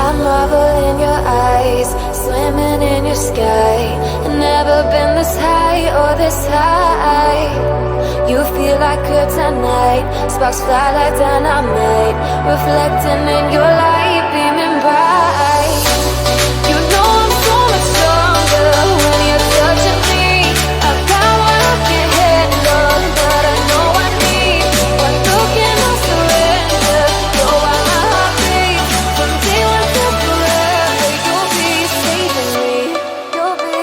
I marvel in your eyes, swimming in your sky. I've never been this high or this high. You feel like kryptonite, sparks fly like dynamite, reflecting in your light, beaming bright. You know I'm so much stronger when you're touching me. I've got what I can't handle, but I know I need. One look and I'll surrender. You're why my heart beats. From day one to forever, you'll be saving me. You'll be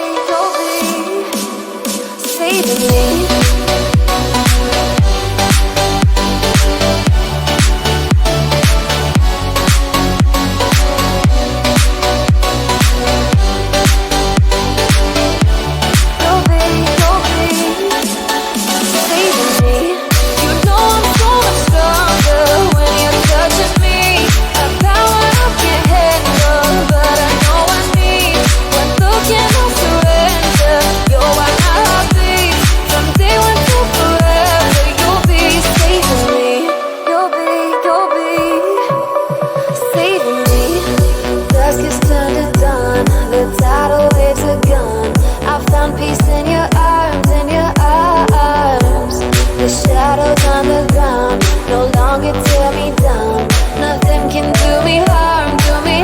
saving me. Tear me down, nothing can do me harm, do me